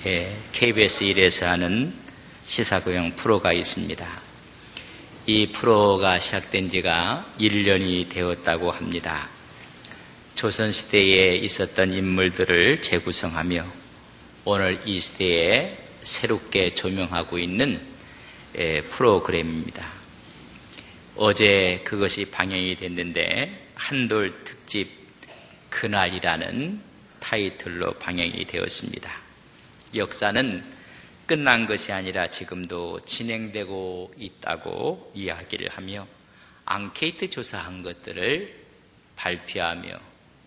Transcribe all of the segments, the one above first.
KBS 1에서 하는 시사교양 프로가 있습니다. 이 프로가 시작된 지가 1년이 되었다고 합니다. 조선시대에 있었던 인물들을 재구성하며 오늘 이 시대에 새롭게 조명하고 있는 프로그램입니다. 어제 그것이 방영이 됐는데 한돌 특집 그날이라는 타이틀로 방영이 되었습니다. 역사는 끝난 것이 아니라 지금도 진행되고 있다고 이야기를 하며 앙케이트 조사한 것들을 발표하며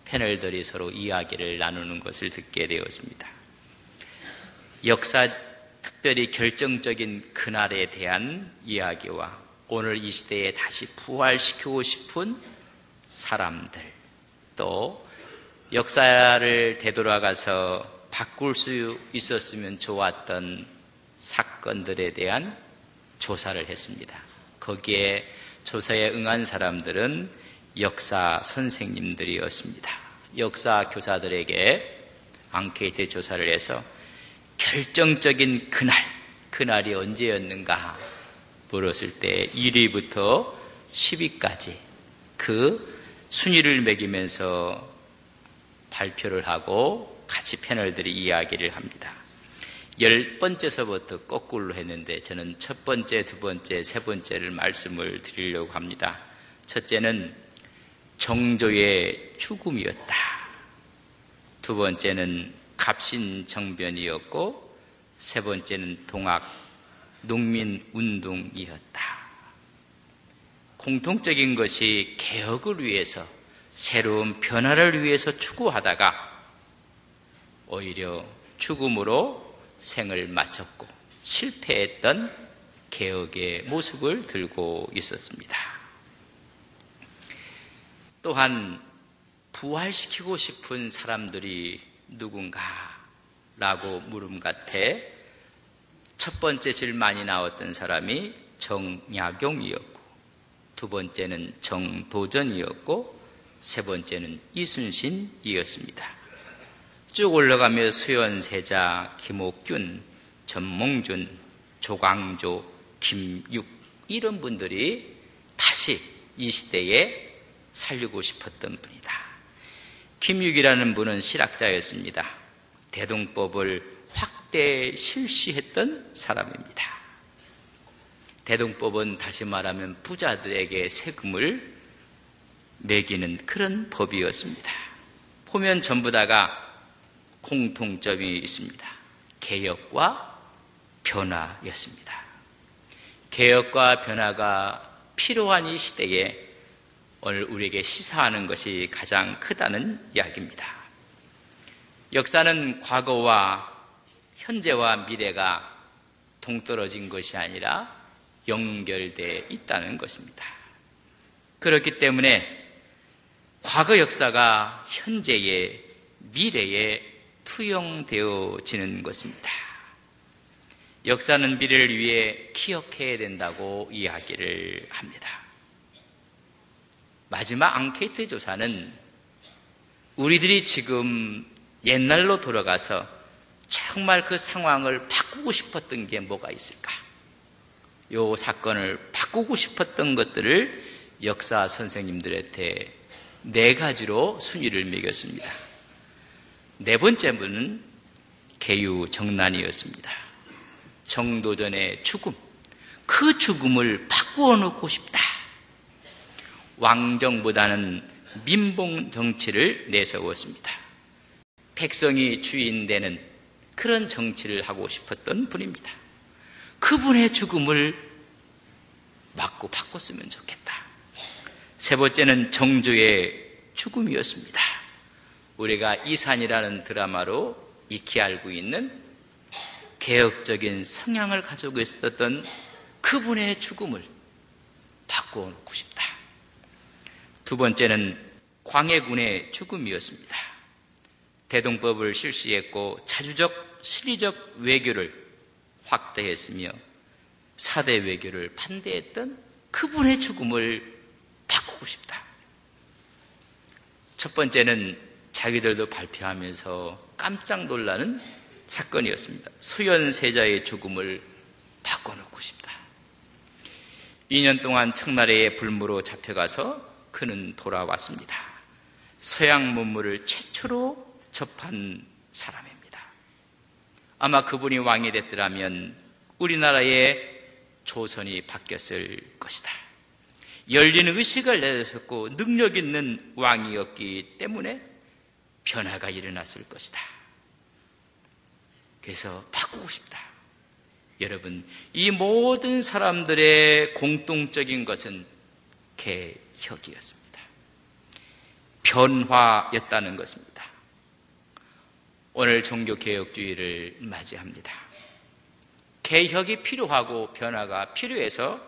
패널들이 서로 이야기를 나누는 것을 듣게 되었습니다. 역사 특별히 결정적인 그날에 대한 이야기와 오늘 이 시대에 다시 부활시키고 싶은 사람들, 또 역사를 되돌아가서 바꿀 수 있었으면 좋았던 사건들에 대한 조사를 했습니다. 거기에 조사에 응한 사람들은 역사 선생님들이었습니다. 역사 교사들에게 앙케이트 조사를 해서 결정적인 그날이 언제였는가 물었을 때 1위부터 10위까지 그 순위를 매기면서 발표를 하고 같이 패널들이 이야기를 합니다. 10번째서부터 거꾸로 했는데 저는 첫 번째, 두 번째, 세 번째를 말씀을 드리려고 합니다. 첫째는 정조의 죽음이었다. 두 번째는 갑신정변이었고 세 번째는 동학 농민운동이었다. 공통적인 것이 개혁을 위해서 새로운 변화를 위해서 추구하다가 오히려 죽음으로 생을 마쳤고 실패했던 개혁의 모습을 들고 있었습니다. 또한 부활시키고 싶은 사람들이 누군가라고 물음 같아 첫 번째 제일 많이 나왔던 사람이 정약용이었고 두 번째는 정도전이었고 세 번째는 이순신이었습니다. 쭉 올라가며 수연세자, 김옥균, 전몽준, 조광조, 김육 이런 분들이 다시 이 시대에 살리고 싶었던 분이다. 김육이라는 분은 실학자였습니다. 대동법을 확대 실시했던 사람입니다. 대동법은 다시 말하면 부자들에게 세금을 매기는 그런 법이었습니다. 보면 전부 다가 공통점이 있습니다. 개혁과 변화였습니다. 개혁과 변화가 필요한 이 시대에 오늘 우리에게 시사하는 것이 가장 크다는 이야기입니다. 역사는 과거와 현재와 미래가 동떨어진 것이 아니라 연결되어 있다는 것입니다. 그렇기 때문에 과거 역사가 현재의 미래에 투영되어지는 것입니다. 역사는 미래를 위해 기억해야 된다고 이야기를 합니다. 마지막 앙케이트 조사는 우리들이 지금 옛날로 돌아가서 정말 그 상황을 바꾸고 싶었던 게 뭐가 있을까? 이 사건을 바꾸고 싶었던 것들을 역사 선생님들한테 4가지로 순위를 매겼습니다. 네 번째 분은 계유정난이었습니다. 정도전의 죽음, 그 죽음을 바꾸어 놓고 싶다. 왕정보다는 민봉 정치를 내세웠습니다. 백성이 주인되는 그런 정치를 하고 싶었던 분입니다. 그분의 죽음을 막고 바꿨으면 좋겠다. 세 번째는 정조의 죽음이었습니다. 우리가 이산이라는 드라마로 익히 알고 있는 개혁적인 성향을 가지고 있었던 그분의 죽음을 바꾸어 놓고 싶다. 두 번째는 광해군의 죽음이었습니다. 대동법을 실시했고 자주적, 실리적 외교를 확대했으며 사대 외교를 반대했던 그분의 죽음을 바꾸고 싶다. 첫 번째는 자기들도 발표하면서 깜짝 놀라는 사건이었습니다. 소현세자의 죽음을 바꿔놓고 싶다. 2년 동안 청나라의 불무로 잡혀가서 그는 돌아왔습니다. 서양 문물을 최초로 접한 사람입니다. 아마 그분이 왕이 됐더라면 우리나라의 조선이 바뀌었을 것이다. 열린 의식을 내셨고 능력 있는 왕이었기 때문에 변화가 일어났을 것이다. 그래서 바꾸고 싶다. 여러분, 이 모든 사람들의 공통적인 것은 개혁이었습니다. 변화였다는 것입니다. 오늘 종교개혁주의를 맞이합니다. 개혁이 필요하고 변화가 필요해서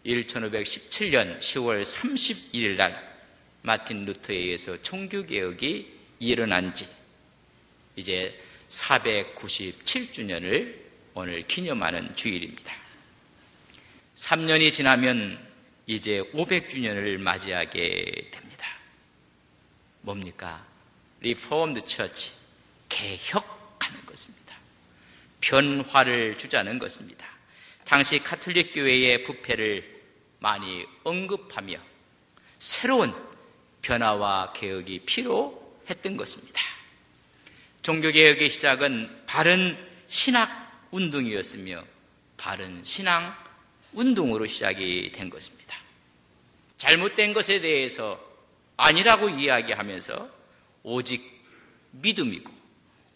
1517년 10월 31일 날 마틴 루터에 의해서 종교개혁이 일어난 지 이제 497주년을 오늘 기념하는 주일입니다. 3년이 지나면 이제 500주년을 맞이하게 됩니다. 뭡니까? Reformed Church, 개혁하는 것입니다. 변화를 주자는 것입니다. 당시 가톨릭 교회의 부패를 많이 언급하며 새로운 변화와 개혁이 필요했던 것입니다. 종교개혁의 시작은 바른 신학 운동이었으며 바른 신앙 운동으로 시작이 된 것입니다. 잘못된 것에 대해서 아니라고 이야기하면서 오직 믿음이고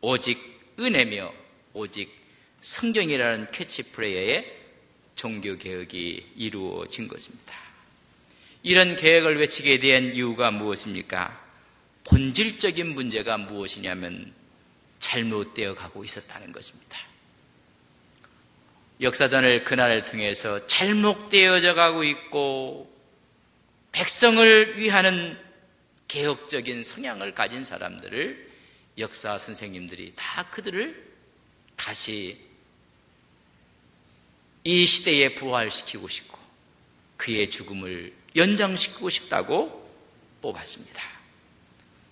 오직 은혜며 오직 성경이라는 캐치프레이어에 종교개혁이 이루어진 것입니다. 이런 개혁을 외치게 된 이유가 무엇입니까? 본질적인 문제가 무엇이냐면 잘못되어 가고 있었다는 것입니다. 역사전을 그날을 통해서 잘못되어져 가고 있고 백성을 위하는 개혁적인 성향을 가진 사람들을 역사 선생님들이 다 그들을 다시 이 시대에 부활시키고 싶고 그의 죽음을 연장시키고 싶다고 뽑았습니다.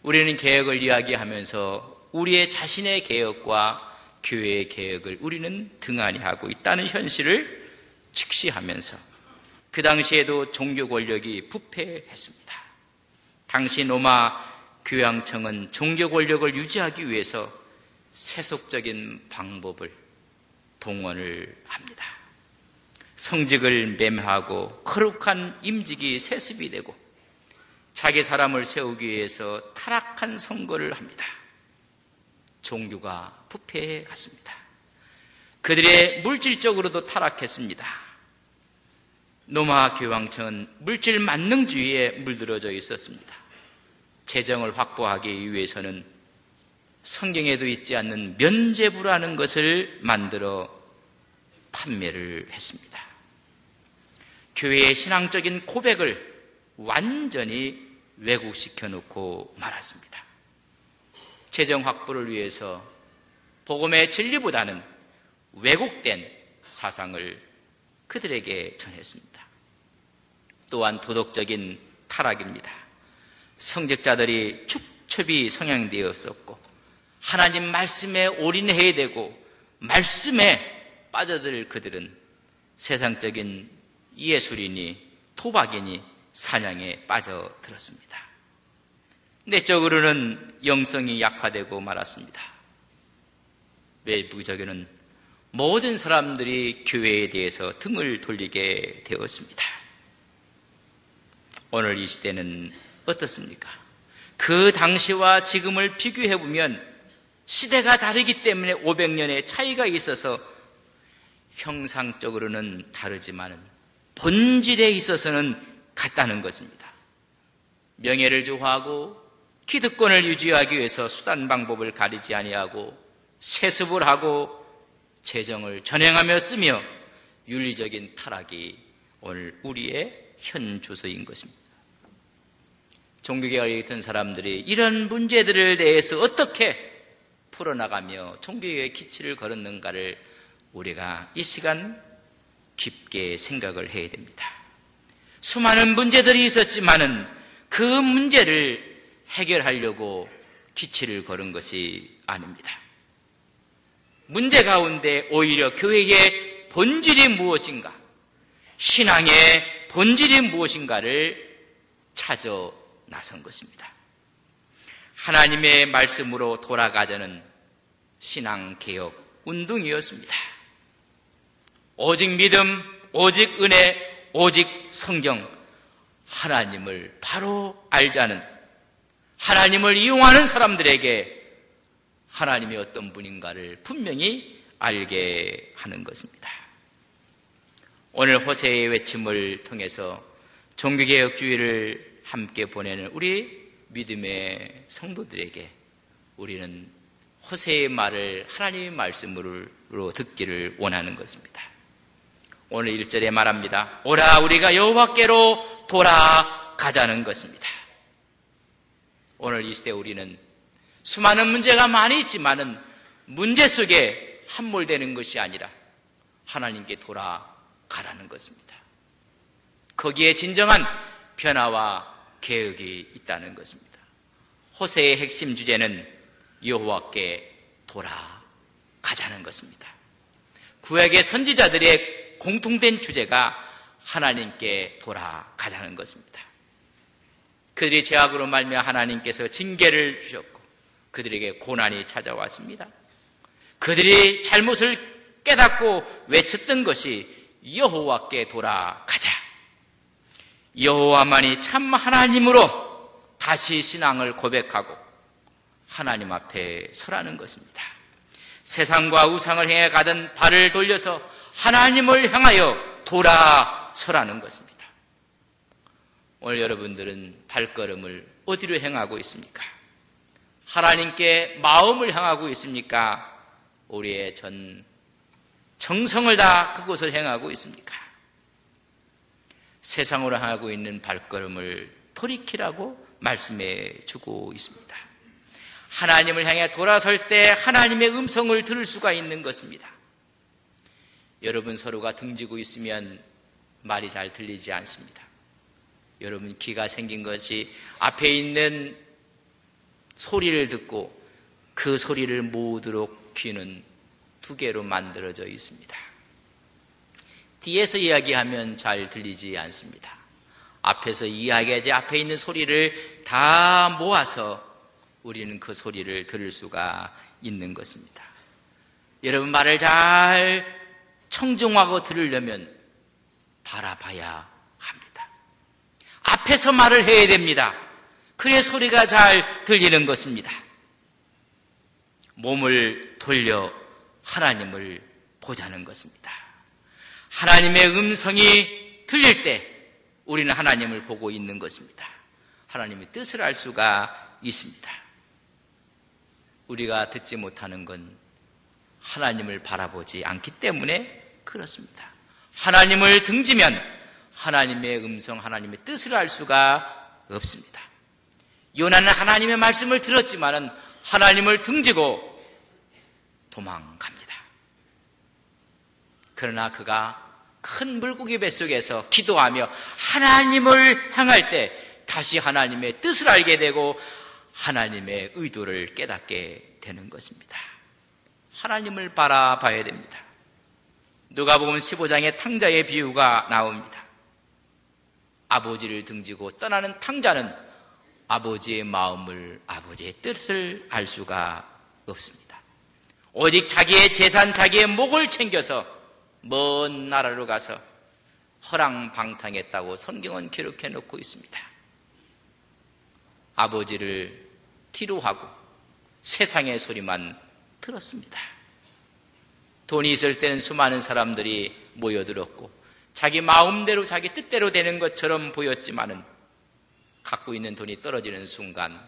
우리는 개혁을 이야기하면서 우리의 자신의 개혁과 교회의 개혁을 우리는 등한히 하고 있다는 현실을 직시하면서 그 당시에도 종교 권력이 부패했습니다. 당시 로마 교황청은 종교 권력을 유지하기 위해서 세속적인 방법을 동원을 합니다. 성직을 매매하고 거룩한 임직이 세습이 되고 자기 사람을 세우기 위해서 타락한 선거를 합니다. 종교가 부패해 갔습니다. 그들의 물질적으로도 타락했습니다. 로마 교황청은 물질 만능주의에 물들어져 있었습니다. 재정을 확보하기 위해서는 성경에도 있지 않는 면죄부라는 것을 만들어 판매를 했습니다. 교회의 신앙적인 고백을 완전히 왜곡시켜 놓고 말았습니다. 재정 확보를 위해서 복음의 진리보다는 왜곡된 사상을 그들에게 전했습니다. 또한 도덕적인 타락입니다. 성직자들이 축첩이 성향되었었고 하나님 말씀에 올인해야 되고 말씀에 빠져들 그들은 세상적인 예술이니 토박이니 사냥에 빠져들었습니다. 내적으로는 영성이 약화되고 말았습니다. 외부적으로는 모든 사람들이 교회에 대해서 등을 돌리게 되었습니다. 오늘 이 시대는 어떻습니까? 그 당시와 지금을 비교해보면 시대가 다르기 때문에 500년의 차이가 있어서 형상적으로는 다르지만 본질에 있어서는 같다는 것입니다. 명예를 좋아하고 기득권을 유지하기 위해서 수단 방법을 가리지 아니하고 세습을 하고 재정을 전행하며 쓰며 윤리적인 타락이 오늘 우리의 현 주소인 것입니다. 종교개혁에 있던 사람들이 이런 문제들을 대해서 어떻게 풀어나가며 종교개혁의 기치를 걸었는가를 우리가 이 시간 깊게 생각을 해야 됩니다. 수많은 문제들이 있었지만은 그 문제를 해결하려고 기치를 걸은 것이 아닙니다. 문제 가운데 오히려 교회의 본질이 무엇인가, 신앙의 본질이 무엇인가를 찾아 나선 것입니다. 하나님의 말씀으로 돌아가자는 신앙개혁 운동이었습니다. 오직 믿음, 오직 은혜, 오직 성경, 하나님을 바로 알자는, 하나님을 이용하는 사람들에게 하나님이 어떤 분인가를 분명히 알게 하는 것입니다. 오늘 호세의 외침을 통해서 종교개혁주의를 함께 보내는 우리 믿음의 성도들에게 우리는 호세의 말을 하나님의 말씀으로 듣기를 원하는 것입니다. 오늘 1절에 말합니다. 오라 우리가 여호와께로 돌아가자는 것입니다. 오늘 이 시대 우리는 수많은 문제가 많이 있지만은 문제 속에 함몰되는 것이 아니라 하나님께 돌아가라는 것입니다. 거기에 진정한 변화와 개혁이 있다는 것입니다. 호세의 핵심 주제는 여호와께 돌아가자는 것입니다. 구약의 선지자들의 공통된 주제가 하나님께 돌아가자는 것입니다. 그들이 죄악으로 말미암아 하나님께서 징계를 주셨고 그들에게 고난이 찾아왔습니다. 그들이 잘못을 깨닫고 외쳤던 것이 여호와께 돌아가자. 여호와만이 참 하나님으로 다시 신앙을 고백하고 하나님 앞에 서라는 것입니다. 세상과 우상을 향해 가던 발을 돌려서 하나님을 향하여 돌아서라는 것입니다. 오늘 여러분들은 발걸음을 어디로 향하고 있습니까? 하나님께 마음을 향하고 있습니까? 우리의 전 정성을 다 그곳을 향하고 있습니까? 세상으로 향하고 있는 발걸음을 돌이키라고 말씀해 주고 있습니다. 하나님을 향해 돌아설 때 하나님의 음성을 들을 수가 있는 것입니다. 여러분 서로가 등지고 있으면 말이 잘 들리지 않습니다. 여러분 귀가 생긴 것이 앞에 있는 소리를 듣고 그 소리를 모으도록 귀는 두 개로 만들어져 있습니다. 뒤에서 이야기하면 잘 들리지 않습니다. 앞에서 이야기하지 앞에 있는 소리를 다 모아서 우리는 그 소리를 들을 수가 있는 것입니다. 여러분 말을 잘 청중하고 들으려면 바라봐야 합니다. 앞에서 말을 해야 됩니다. 그래야 소리가 잘 들리는 것입니다. 몸을 돌려 하나님을 보자는 것입니다. 하나님의 음성이 들릴 때 우리는 하나님을 보고 있는 것입니다. 하나님의 뜻을 알 수가 있습니다. 우리가 듣지 못하는 건 하나님을 바라보지 않기 때문에 그렇습니다. 하나님을 등지면 하나님의 음성, 하나님의 뜻을 알 수가 없습니다. 요나는 하나님의 말씀을 들었지만은 하나님을 등지고 도망갑니다. 그러나 그가 큰 물고기 뱃속에서 기도하며 하나님을 향할 때 다시 하나님의 뜻을 알게 되고 하나님의 의도를 깨닫게 되는 것입니다. 하나님을 바라봐야 됩니다. 누가복음 15장에 탕자의 비유가 나옵니다. 아버지를 등지고 떠나는 탕자는 아버지의 마음을, 아버지의 뜻을 알 수가 없습니다. 오직 자기의 재산, 자기의 목을 챙겨서 먼 나라로 가서 허랑방탕했다고 성경은 기록해 놓고 있습니다. 아버지를 뒤로 하고 세상의 소리만 들었습니다. 돈이 있을 때는 수많은 사람들이 모여들었고 자기 마음대로 자기 뜻대로 되는 것처럼 보였지만은 갖고 있는 돈이 떨어지는 순간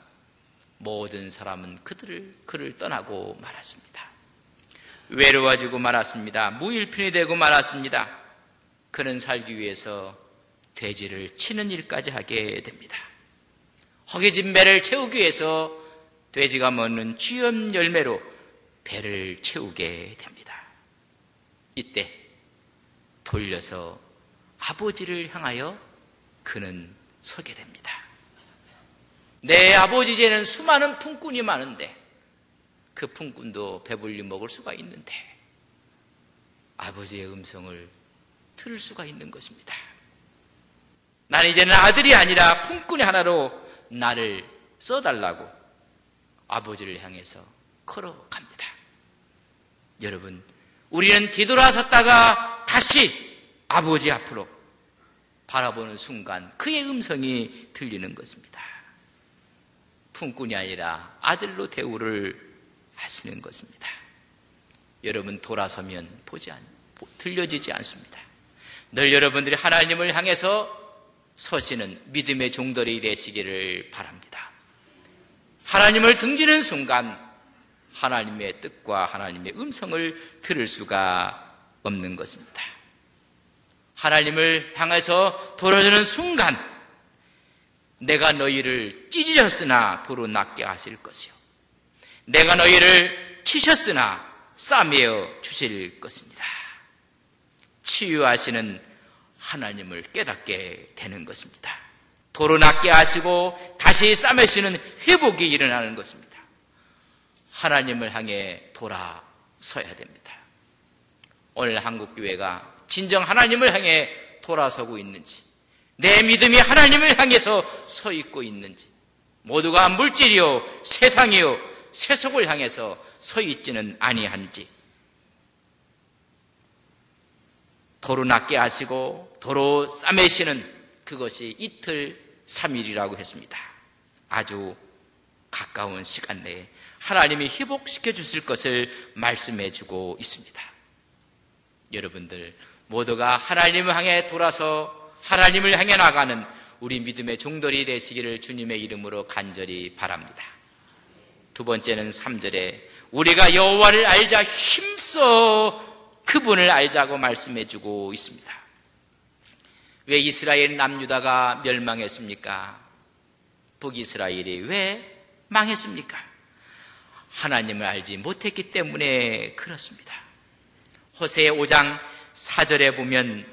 모든 사람은 그를 떠나고 말았습니다. 외로워지고 말았습니다. 무일푼이 되고 말았습니다. 그는 살기 위해서 돼지를 치는 일까지 하게 됩니다. 허기진 배를 채우기 위해서 돼지가 먹는 쥐염 열매로 배를 채우게 됩니다. 이때 돌려서 아버지를 향하여 그는 서게 됩니다. 내 아버지 집에는 수많은 품꾼이 많은데 그 품꾼도 배불리 먹을 수가 있는데 아버지의 음성을 들을 수가 있는 것입니다. 나는 이제는 아들이 아니라 품꾼이 하나로 나를 써달라고 아버지를 향해서 걸어갑니다. 여러분, 우리는 뒤돌아섰다가 다시 아버지 앞으로 바라보는 순간 그의 음성이 들리는 것입니다. 품꾼이 아니라 아들로 대우를 하시는 것입니다. 여러분, 돌아서면 들려지지 않습니다. 늘 여러분들이 하나님을 향해서 서시는 믿음의 종들이 되시기를 바랍니다. 하나님을 등지는 순간 하나님의 뜻과 하나님의 음성을 들을 수가 없는 것입니다. 하나님을 향해서 돌아서는 순간 내가 너희를 찢으셨으나 도로 낫게 하실 것이요 내가 너희를 치셨으나 싸매어 주실 것입니다. 치유하시는 하나님을 깨닫게 되는 것입니다. 도로 낫게 하시고 다시 싸매시는 회복이 일어나는 것입니다. 하나님을 향해 돌아서야 됩니다. 오늘 한국교회가 진정 하나님을 향해 돌아서고 있는지, 내 믿음이 하나님을 향해서 서 있고 있는지, 모두가 물질이요 세상이요 세속을 향해서 서 있지는 아니한지, 도로 낫게 하시고 도로 싸매시는 그것이 이틀 3일이라고 했습니다. 아주 가까운 시간 내에 하나님이 회복시켜 주실 것을 말씀해 주고 있습니다. 여러분들 모두가 하나님을 향해 돌아서 하나님을 향해 나가는 우리 믿음의 종들이 되시기를 주님의 이름으로 간절히 바랍니다. 두 번째는 3절에 우리가 여호와를 알자 힘써 그분을 알자고 말씀해 주고 있습니다. 왜 이스라엘 남유다가 멸망했습니까? 북이스라엘이 왜 망했습니까? 하나님을 알지 못했기 때문에 그렇습니다. 호세아 5장 4절에 보면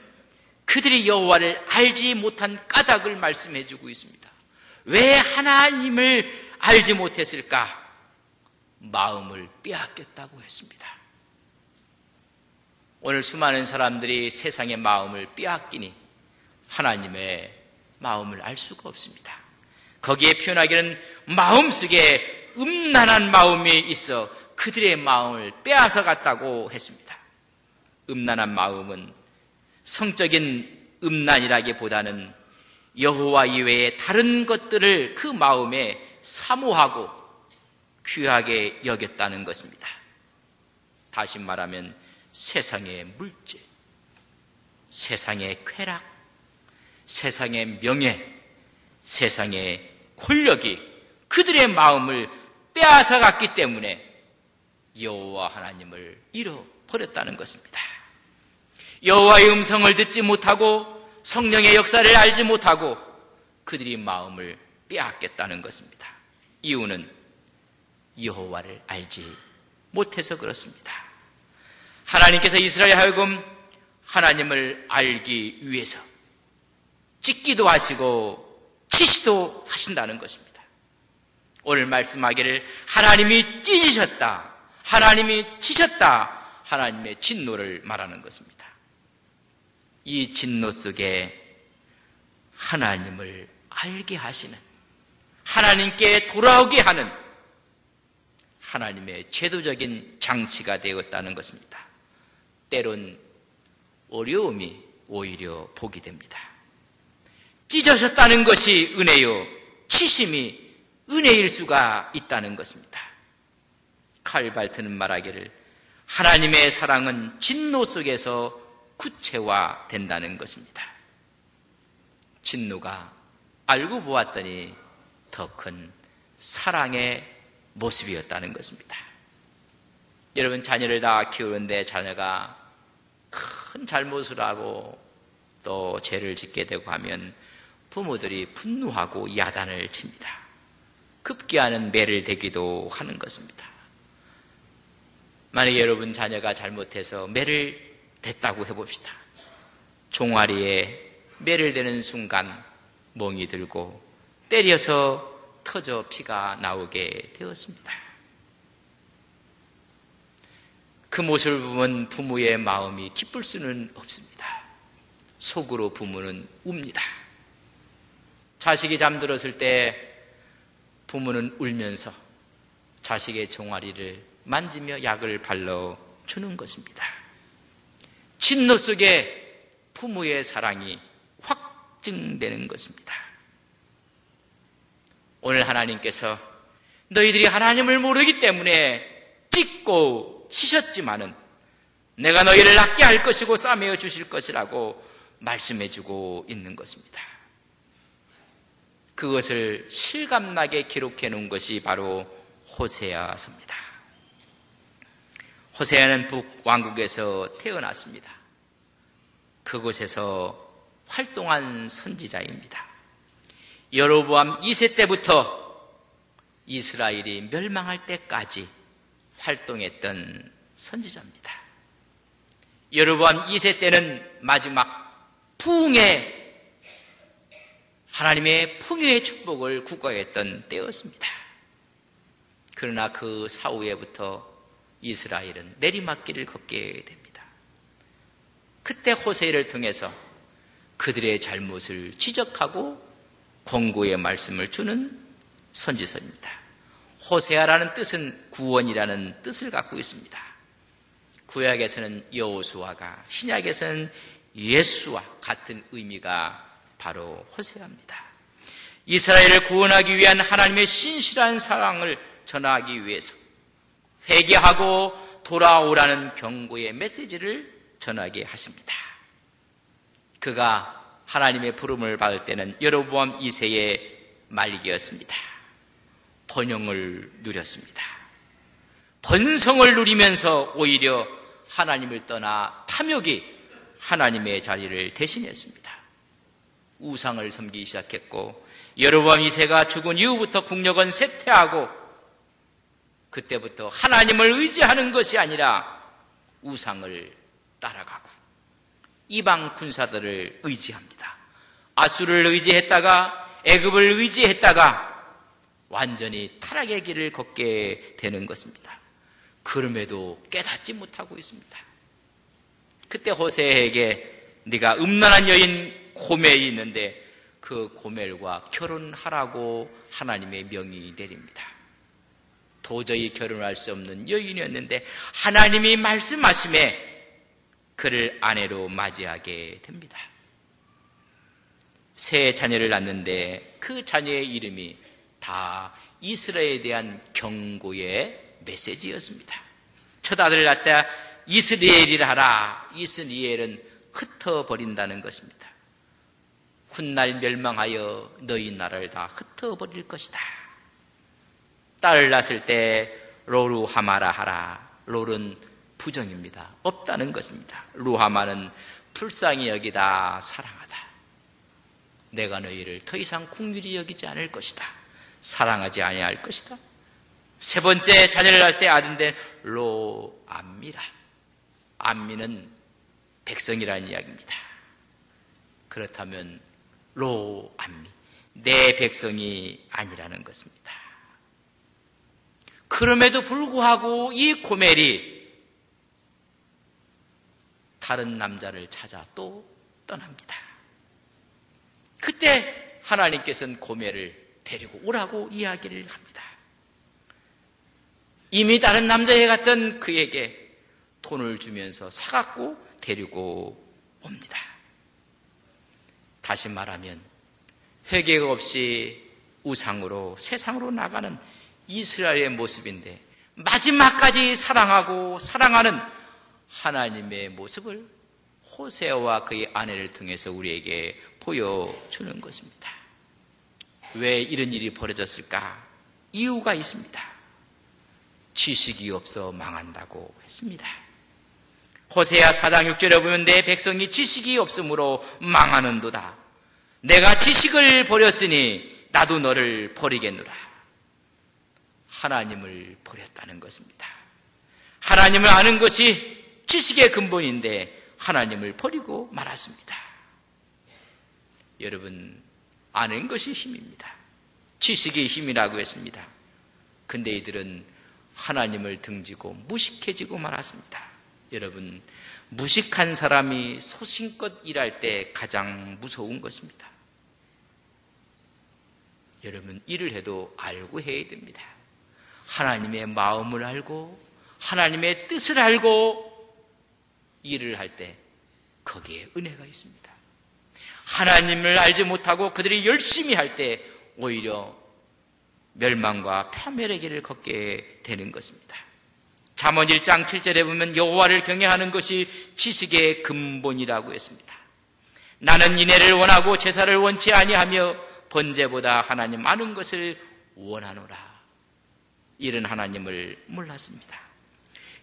그들이 여호와를 알지 못한 까닭을 말씀해 주고 있습니다. 왜 하나님을 알지 못했을까? 마음을 빼앗겼다고 했습니다. 오늘 수많은 사람들이 세상의 마음을 빼앗기니 하나님의 마음을 알 수가 없습니다. 거기에 표현하기는 마음속에 음란한 마음이 있어 그들의 마음을 빼앗아 갔다고 했습니다. 음란한 마음은 성적인 음란이라기보다는 여호와 이외의 다른 것들을 그 마음에 사모하고 귀하게 여겼다는 것입니다. 다시 말하면 세상의 물질, 세상의 쾌락, 세상의 명예, 세상의 권력이 그들의 마음을 빼앗아 갔기 때문에 여호와 하나님을 잃어버렸다는 것입니다. 여호와의 음성을 듣지 못하고 성령의 역사를 알지 못하고 그들이 마음을 빼앗겼다는 것입니다. 이유는 여호와를 알지 못해서 그렇습니다. 하나님께서 이스라엘에 하여금 하나님을 알기 위해서 찢기도 하시고 치시도 하신다는 것입니다. 오늘 말씀하기를 하나님이 찢으셨다, 하나님이 치셨다, 하나님의 진노를 말하는 것입니다. 이 진노 속에 하나님을 알게 하시는, 하나님께 돌아오게 하는 하나님의 제도적인 장치가 되었다는 것입니다. 때론 어려움이 오히려 복이 됩니다. 찢어졌다는 것이 은혜요, 치심이 은혜일 수가 있다는 것입니다. 칼발트는 말하기를 하나님의 사랑은 진노 속에서 구체화된다는 것입니다. 진노가 알고 보았더니 더 큰 사랑의 모습이었다는 것입니다. 여러분, 자녀를 다 키우는데 자녀가 큰 잘못을 하고 또 죄를 짓게 되고 하면 부모들이 분노하고 야단을 칩니다. 급기야는 매를 대기도 하는 것입니다. 만약에 여러분 자녀가 잘못해서 매를 댔다고 해봅시다. 종아리에 매를 대는 순간 멍이 들고 때려서 터져 피가 나오게 되었습니다. 그 모습을 보면 부모의 마음이 기쁠 수는 없습니다. 속으로 부모는 웁니다. 자식이 잠들었을 때 부모는 울면서 자식의 종아리를 만지며 약을 발라주는 것입니다. 진노 속에 부모의 사랑이 확증되는 것입니다. 오늘 하나님께서 너희들이 하나님을 모르기 때문에 찢고 치셨지만은 내가 너희를 낫게 할 것이고 싸매어 주실 것이라고 말씀해 주고 있는 것입니다. 그것을 실감나게 기록해 놓은 것이 바로 호세아서입니다. 호세아는 북왕국에서 태어났습니다. 그곳에서 활동한 선지자입니다. 여로보암 2세 때부터 이스라엘이 멸망할 때까지 활동했던 선지자입니다. 여로보암 2세 때는 마지막 부흥의 하나님의 풍요의 축복을 국가했던 때였습니다. 그러나 그 사후에부터 이스라엘은 내리막길을 걷게 됩니다. 그때 호세를 통해서 그들의 잘못을 지적하고 권고의 말씀을 주는 선지서입니다. 호세아라는 뜻은 구원이라는 뜻을 갖고 있습니다. 구약에서는 여호수아가, 신약에서는 예수와 같은 의미가 바로 호세아입니다. 이스라엘을 구원하기 위한 하나님의 신실한 사랑을 전하기 위해서 회개하고 돌아오라는 경고의 메시지를 전하게 하십니다. 그가 하나님의 부름을 받을 때는 여로보암 2세의 말기였습니다. 번영을 누렸습니다. 번성을 누리면서 오히려 하나님을 떠나 탐욕이 하나님의 자리를 대신했습니다. 우상을 섬기기 시작했고 여로보암 2세가 죽은 이후부터 국력은 쇠퇴하고 그때부터 하나님을 의지하는 것이 아니라 우상을 따라가고 이방 군사들을 의지합니다. 아수를 의지했다가 애굽을 의지했다가 완전히 타락의 길을 걷게 되는 것입니다. 그럼에도 깨닫지 못하고 있습니다. 그때 호세에게 네가 음란한 여인 고멜이 있는데 그 고멜과 결혼하라고 하나님의 명이 내립니다. 도저히 결혼할 수 없는 여인이었는데 하나님이 말씀하심에 그를 아내로 맞이하게 됩니다. 세 자녀를 낳는데 그 자녀의 이름이 다 이스라엘에 대한 경고의 메시지였습니다. 첫 아들을 낳다 이스라엘이라 하라. 이스라엘은 흩어버린다는 것입니다. 훗날 멸망하여 너희 나라를 다 흩어버릴 것이다. 딸을 낳았을 때 로루하마라 하라. 롤은 부정입니다. 없다는 것입니다. 루하마는 불쌍히 여기다 사랑하다. 내가 너희를 더 이상 긍휼히 여기지 않을 것이다. 사랑하지 아니할 것이다. 세 번째 자녀를 낳을 때 아들된 로암미라. 암미는 백성이라는 이야기입니다. 그렇다면 로암미, 내 백성이 아니라는 것입니다. 그럼에도 불구하고 이 고멜이 다른 남자를 찾아 또 떠납니다. 그때 하나님께서는 고멜을 데리고 오라고 이야기를 합니다. 이미 다른 남자에 갔던 그에게 돈을 주면서 사갖고 데리고 옵니다. 다시 말하면 회개가 없이 우상으로 세상으로 나가는 이스라엘의 모습인데 마지막까지 사랑하고 사랑하는 하나님의 모습을 호세아와 그의 아내를 통해서 우리에게 보여주는 것입니다. 왜 이런 일이 벌어졌을까? 이유가 있습니다. 지식이 없어 망한다고 했습니다. 호세아 4장 6절에 보면 내 백성이 지식이 없으므로 망하는도다. 내가 지식을 버렸으니 나도 너를 버리겠노라. 하나님을 버렸다는 것입니다. 하나님을 아는 것이 지식의 근본인데 하나님을 버리고 말았습니다. 여러분, 아는 것이 힘입니다. 지식이 힘이라고 했습니다. 근데 이들은 하나님을 등지고 무식해지고 말았습니다. 여러분, 무식한 사람이 소신껏 일할 때 가장 무서운 것입니다. 여러분, 일을 해도 알고 해야 됩니다. 하나님의 마음을 알고 하나님의 뜻을 알고 일을 할 때 거기에 은혜가 있습니다. 하나님을 알지 못하고 그들이 열심히 할 때 오히려 멸망과 파멸의 길을 걷게 되는 것입니다. 잠언 1장 7절에 보면 여호와를 경외하는 것이 지식의 근본이라고 했습니다. 나는 인애를 원하고 제사를 원치 아니하며 번제보다 하나님 아는 것을 원하노라. 이런 하나님을 몰랐습니다.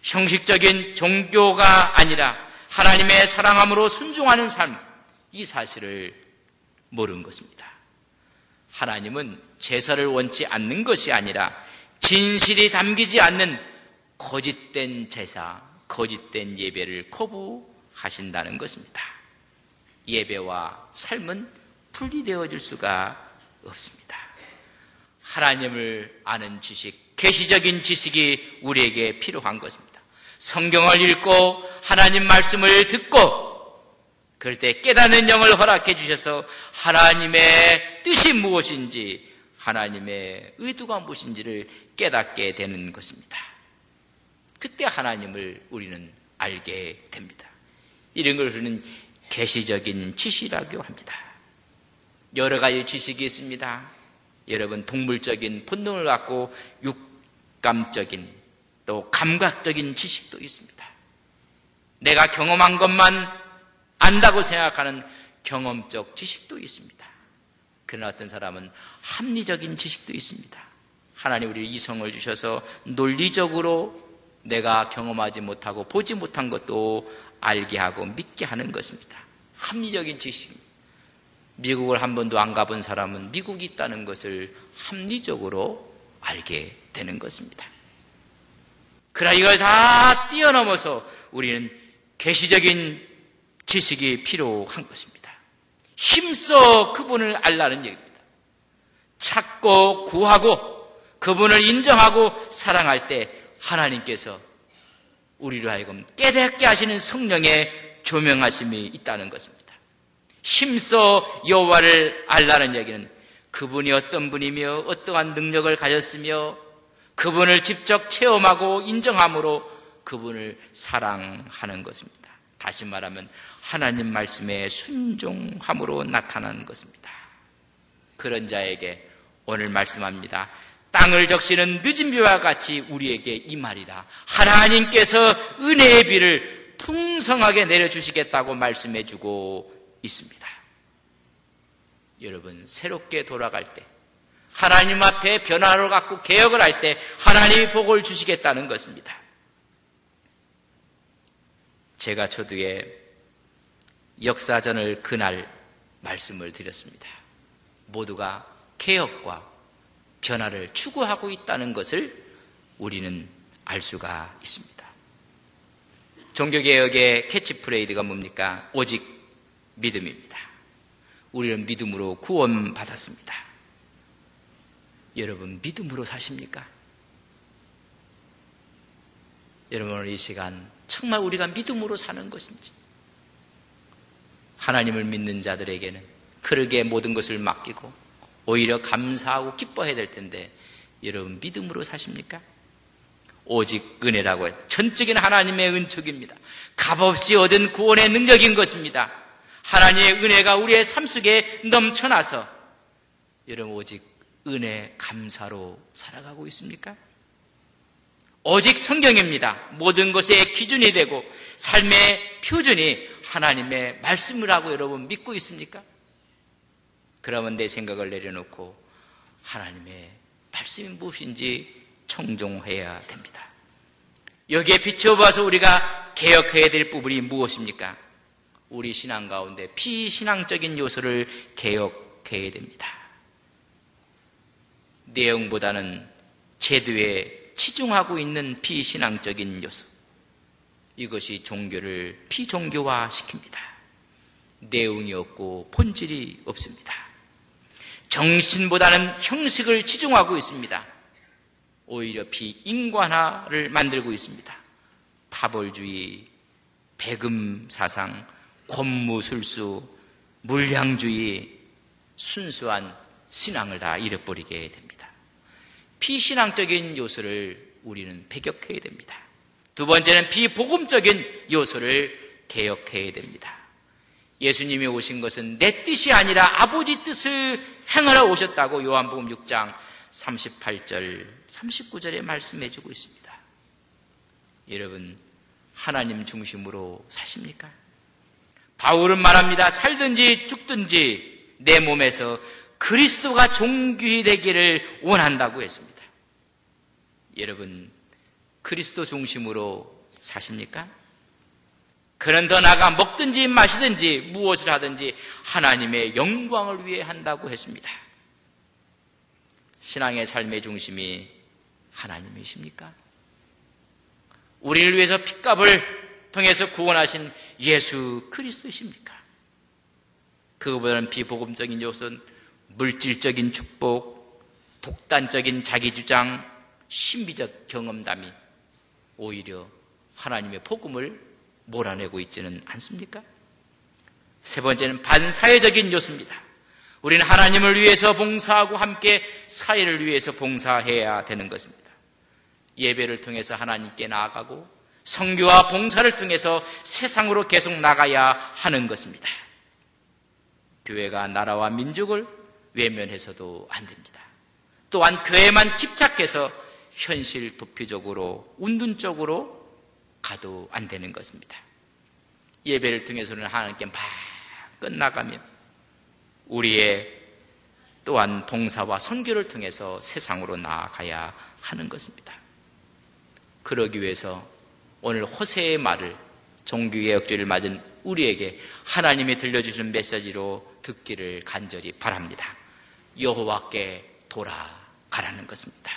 형식적인 종교가 아니라 하나님의 사랑함으로 순종하는 삶, 이 사실을 모르는 것입니다. 하나님은 제사를 원치 않는 것이 아니라 진실이 담기지 않는 거짓된 제사, 거짓된 예배를 거부하신다는 것입니다. 예배와 삶은 분리되어질 수가 없습니다. 하나님을 아는 지식, 계시적인 지식이 우리에게 필요한 것입니다. 성경을 읽고 하나님 말씀을 듣고 그럴 때 깨닫는 영을 허락해 주셔서 하나님의 뜻이 무엇인지, 하나님의 의도가 무엇인지를 깨닫게 되는 것입니다. 그때 하나님을 우리는 알게 됩니다. 이런 것을 우리는 계시적인 지식이라고 합니다. 여러 가지 지식이 있습니다. 여러분, 동물적인 본능을 갖고 육감적인 또 감각적인 지식도 있습니다. 내가 경험한 것만 안다고 생각하는 경험적 지식도 있습니다. 그러나 어떤 사람은 합리적인 지식도 있습니다. 하나님 우리 이성을 주셔서 논리적으로 내가 경험하지 못하고 보지 못한 것도 알게 하고 믿게 하는 것입니다. 합리적인 지식. 미국을 한 번도 안 가본 사람은 미국이 있다는 것을 합리적으로 알게 되는 것입니다. 그러나 이걸 다 뛰어넘어서 우리는 계시적인 지식이 필요한 것입니다. 힘써 그분을 알라는 얘기입니다. 찾고 구하고 그분을 인정하고 사랑할 때 하나님께서 우리로 하여금 깨닫게 하시는 성령의 조명하심이 있다는 것입니다. 힘써 여호와를 알라는 얘기는 그분이 어떤 분이며 어떠한 능력을 가졌으며 그분을 직접 체험하고 인정함으로 그분을 사랑하는 것입니다. 다시 말하면 하나님 말씀에 순종함으로 나타나는 것입니다. 그런 자에게 오늘 말씀합니다. 땅을 적시는 늦은 비와 같이 우리에게 임하리라. 하나님께서 은혜의 비를 풍성하게 내려주시겠다고 말씀해주고 있습니다. 여러분, 새롭게 돌아갈 때 하나님 앞에 변화를 갖고 개혁을 할 때 하나님이 복을 주시겠다는 것입니다. 제가 초두에 역사전을 그날 말씀을 드렸습니다. 모두가 개혁과 변화를 추구하고 있다는 것을 우리는 알 수가 있습니다. 종교개혁의 캐치프레이즈가 뭡니까? 오직 믿음입니다. 우리는 믿음으로 구원받았습니다. 여러분, 믿음으로 사십니까? 여러분, 오늘 이 시간 정말 우리가 믿음으로 사는 것인지, 하나님을 믿는 자들에게는 그러게 모든 것을 맡기고 오히려 감사하고 기뻐해야 될 텐데, 여러분 믿음으로 사십니까? 오직 은혜라고 해요. 전적인 하나님의 은축입니다. 값없이 얻은 구원의 능력인 것입니다. 하나님의 은혜가 우리의 삶 속에 넘쳐나서 여러분 오직 은혜 감사로 살아가고 있습니까? 오직 성경입니다. 모든 것의 기준이 되고 삶의 표준이 하나님의 말씀을 하고 여러분 믿고 있습니까? 그러면 내 생각을 내려놓고 하나님의 말씀이 무엇인지 청종해야 됩니다. 여기에 비춰봐서 우리가 개혁해야 될 부분이 무엇입니까? 우리 신앙 가운데 비신앙적인 요소를 개혁해야 됩니다. 내용보다는 제도에 치중하고 있는 비신앙적인 요소, 이것이 종교를 비종교화 시킵니다. 내용이 없고 본질이 없습니다. 정신보다는 형식을 치중하고 있습니다. 오히려 비인간화를 만들고 있습니다. 파벌주의, 배금 사상, 권무술수, 물량주의, 순수한 신앙을 다 잃어버리게 됩니다. 비신앙적인 요소를 우리는 배격해야 됩니다. 두 번째는 비복음적인 요소를 개혁해야 됩니다. 예수님이 오신 것은 내 뜻이 아니라 아버지 뜻을 행하러 오셨다고 요한복음 6장 38절, 39절에 말씀해 주고 있습니다. 여러분, 하나님 중심으로 사십니까? 바울은 말합니다. 살든지 죽든지 내 몸에서 그리스도가 존귀히 되기를 원한다고 했습니다. 여러분, 그리스도 중심으로 사십니까? 그는 더 나아가 먹든지 마시든지 무엇을 하든지 하나님의 영광을 위해 한다고 했습니다. 신앙의 삶의 중심이 하나님이십니까? 우리를 위해서 핏값을 통해서 구원하신 예수 그리스도이십니까? 그거보다는 비복음적인 요소는 물질적인 축복, 독단적인 자기주장, 신비적 경험담이 오히려 하나님의 복음을 몰아내고 있지는 않습니까? 세 번째는 반사회적인 요소입니다. 우리는 하나님을 위해서 봉사하고 함께 사회를 위해서 봉사해야 되는 것입니다. 예배를 통해서 하나님께 나아가고 선교와 봉사를 통해서 세상으로 계속 나가야 하는 것입니다. 교회가 나라와 민족을 외면해서도 안 됩니다. 또한 교회만 집착해서 현실 도피적으로 운둔적으로 가도 안 되는 것입니다. 예배를 통해서는 하나님께 막 끝나가면 우리의 또한 봉사와 선교를 통해서 세상으로 나아가야 하는 것입니다. 그러기 위해서 오늘 호세의 말을 종교개혁주의를 맞은 우리에게 하나님이 들려주신 메시지로 듣기를 간절히 바랍니다. 여호와께 돌아가라는 것입니다.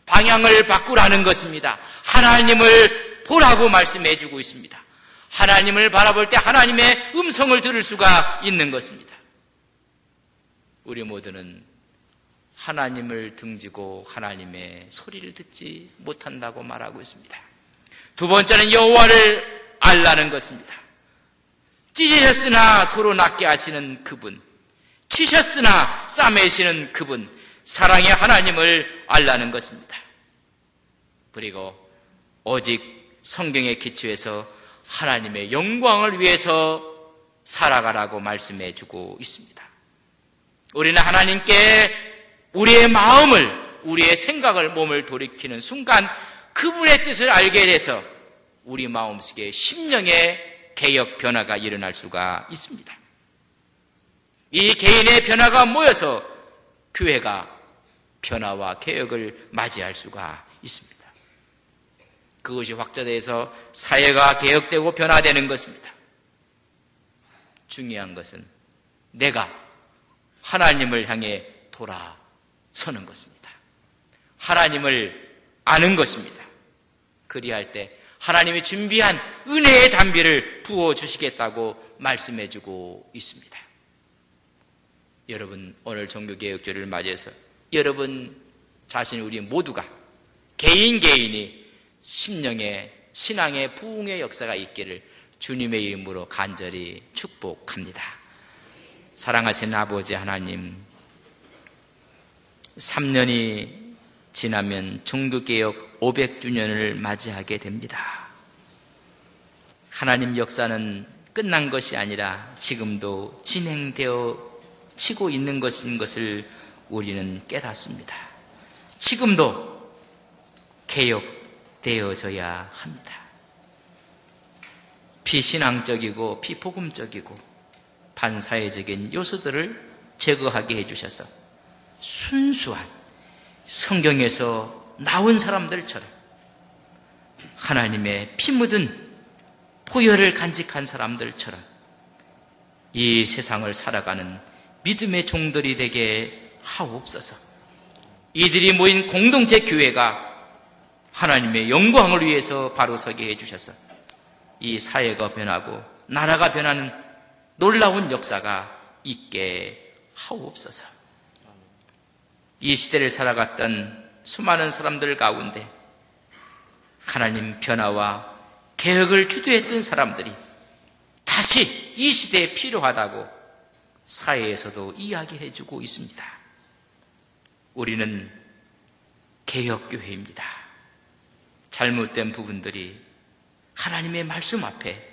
방향을 바꾸라는 것입니다. 하나님을 보라고 말씀해 주고 있습니다. 하나님을 바라볼 때 하나님의 음성을 들을 수가 있는 것입니다. 우리 모두는 하나님을 등지고 하나님의 소리를 듣지 못한다고 말하고 있습니다. 두 번째는 여호와를 알라는 것입니다. 찢으셨으나 도로 낫게 하시는 그분, 치셨으나 싸매시는 그분, 사랑의 하나님을 알라는 것입니다. 그리고 오직 성경에 기초해서 하나님의 영광을 위해서 살아가라고 말씀해 주고 있습니다. 우리는 하나님께 우리의 마음을, 우리의 생각을, 몸을 돌이키는 순간 그분의 뜻을 알게 돼서 우리 마음속에 심령의 개혁 변화가 일어날 수가 있습니다. 이 개인의 변화가 모여서 교회가 변화와 개혁을 맞이할 수가 있습니다. 그것이 확대돼서 사회가 개혁되고 변화되는 것입니다. 중요한 것은 내가 하나님을 향해 돌아서는 것입니다. 하나님을 아는 것입니다. 그리할 때 하나님이 준비한 은혜의 담비를 부어주시겠다고 말씀해주고 있습니다. 여러분, 오늘 종교개혁절을 맞이해서 여러분 자신 우리 모두가 개인이 심령의 신앙의 부흥의 역사가 있기를 주님의 이름으로 간절히 축복합니다. 사랑하시는 아버지 하나님, 3년이 지나면 종교개혁 500주년을 맞이하게 됩니다. 하나님 역사는 끝난 것이 아니라 지금도 진행되어 치고 있는 것인 것을 우리는 깨닫습니다. 지금도 개혁되어져야 합니다. 비신앙적이고 비복음적이고 반사회적인 요소들을 제거하게 해주셔서 순수한 성경에서 나온 사람들처럼 하나님의 피 묻은 보혈을 간직한 사람들처럼 이 세상을 살아가는 믿음의 종들이 되게 하옵소서. 이들이 모인 공동체 교회가 하나님의 영광을 위해서 바로 서게 해주셔서 이 사회가 변하고 나라가 변하는 놀라운 역사가 있게 하옵소서. 이 시대를 살아갔던 수많은 사람들 가운데 하나님 변화와 개혁을 주도했던 사람들이 다시 이 시대에 필요하다고 사회에서도 이야기해주고 있습니다. 우리는 개혁교회입니다. 잘못된 부분들이 하나님의 말씀 앞에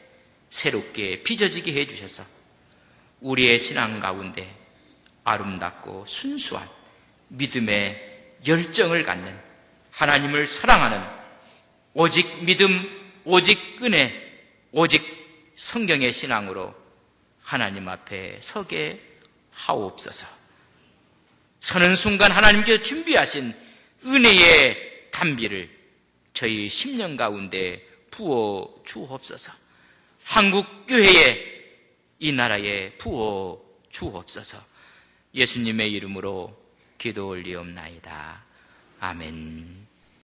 새롭게 빚어지게 해주셔서 우리의 신앙 가운데 아름답고 순수한 믿음의 열정을 갖는, 하나님을 사랑하는 오직 믿음, 오직 은혜, 오직 성경의 신앙으로 하나님 앞에 서게 하옵소서. 서는 순간 하나님께서 준비하신 은혜의 담비를 저희 심령 가운데 부어 주옵소서. 한국 교회에, 이 나라에 부어 주옵소서. 예수님의 이름으로 기도 올리옵나이다. 아멘.